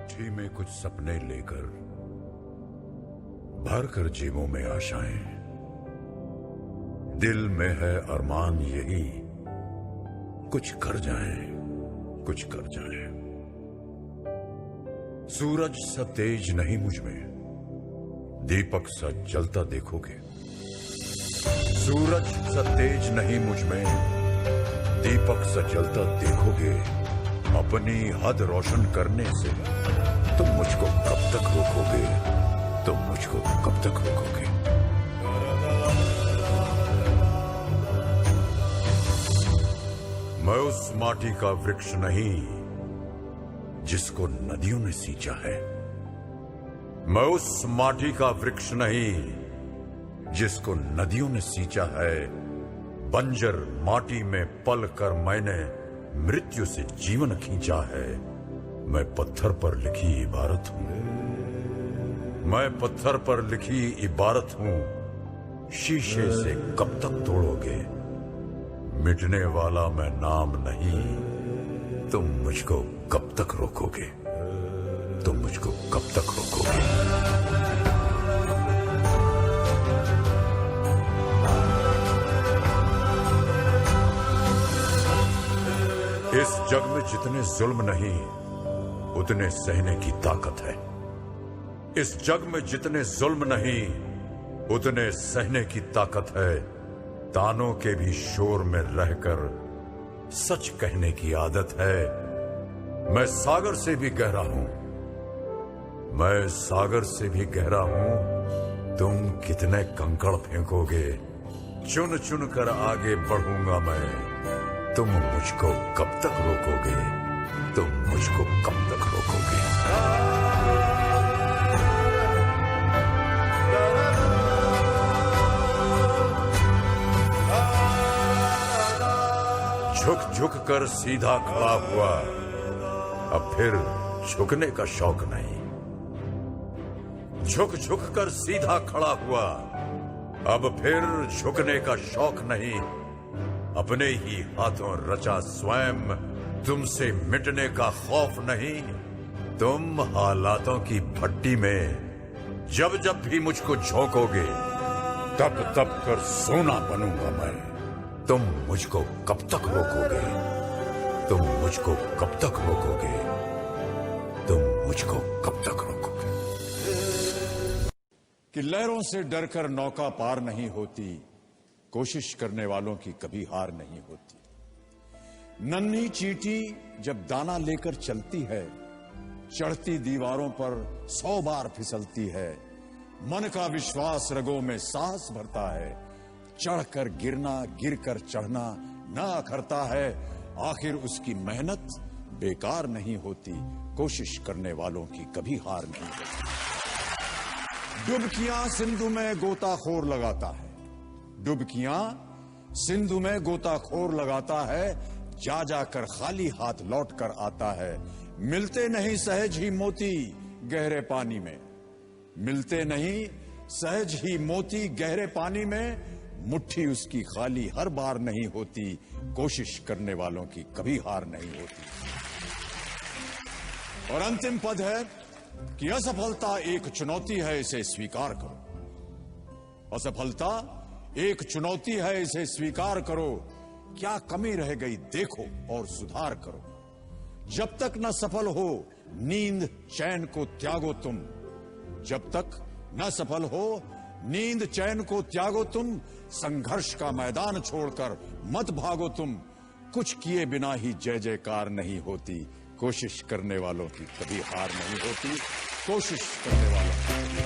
मुट्ठी में कुछ सपने लेकर भर कर जेबों में आशाएं, दिल में है अरमान यही कुछ कर जाएं, कुछ कर जाएं। सूरज सा तेज नहीं मुझ में, दीपक सा जलता देखोगे। सूरज सा तेज नहीं मुझ में, दीपक सा जलता देखोगे। अपनी हद रोशन करने से तुम मुझको कब तक रोकोगे? तुम मुझको कब तक रोकोगे? मैं उस माटी का वृक्ष नहीं जिसको नदियों ने सींचा है। मैं उस माटी का वृक्ष नहीं जिसको नदियों ने सींचा है। बंजर माटी में पल कर मैंने मृत्यु से जीवन खींचा है। मैं पत्थर पर लिखी इबारत हूं। मैं पत्थर पर लिखी इबारत हूं। शीशे से कब तक तोड़ोगे? मिटने वाला मैं नाम नहीं। तुम मुझको कब तक रोकोगे? तुम मुझको कब तक रोकोगे? इस जग में जितने जुल्म नहीं, उतने सहने की ताकत है। इस जग में जितने जुल्म नहीं, उतने सहने की ताकत है। तानों के भी शोर में रहकर सच कहने की आदत है। मैं सागर से भी गहरा हूं। मैं सागर से भी गहरा हूं। तुम कितने कंकड़ फेंकोगे? चुन चुन कर आगे बढ़ूंगा मैं। तुम मुझको कब तक रोकोगे? तुम मुझको कब तक रोकोगे? झुक झुक कर सीधा खड़ा हुआ, अब फिर झुकने का शौक नहीं। झुक झुक कर सीधा खड़ा हुआ, अब फिर झुकने का शौक नहीं। अपने ही हाथों रचा स्वयं, तुमसे मिटने का खौफ नहीं। तुम हालातों की भट्टी में जब जब भी मुझको झोंकोगे, तब तब कर सोना बनूंगा मैं। तुम मुझको कब तक रोकोगे? तुम मुझको कब तक रोकोगे? तुम मुझको कब तक रोकोगे? कि लहरों से डरकर नौका पार नहीं होती, कोशिश करने वालों की कभी हार नहीं होती। नन्ही चींटी जब दाना लेकर चलती है, चढ़ती दीवारों पर 100 बार फिसलती है। मन का विश्वास रगों में सांस भरता है। चढ़कर गिरना, गिरकर चढ़ना ना अखरता है। आखिर उसकी मेहनत बेकार नहीं होती। कोशिश करने वालों की कभी हार नहीं होती। डुबकियां सिंधु में गोताखोर लगाता है। डुबकियां सिंधु में गोताखोर लगाता है। जा जाकर खाली हाथ लौट कर आता है। मिलते नहीं सहज ही मोती गहरे पानी में। मिलते नहीं सहज ही मोती गहरे पानी में। मुट्ठी उसकी खाली हर बार नहीं होती। कोशिश करने वालों की कभी हार नहीं होती। और अंतिम पद है कि असफलता एक चुनौती है, इसे स्वीकार करो। असफलता एक चुनौती है, इसे स्वीकार करो। क्या कमी रह गई देखो और सुधार करो। जब तक न सफल हो नींद चैन को त्यागो तुम। जब तक न सफल हो नींद चैन को त्यागो तुम। संघर्ष का मैदान छोड़कर मत भागो तुम। कुछ किए बिना ही जय जयकार नहीं होती। कोशिश करने वालों की कभी हार नहीं होती। कोशिश करने वालों की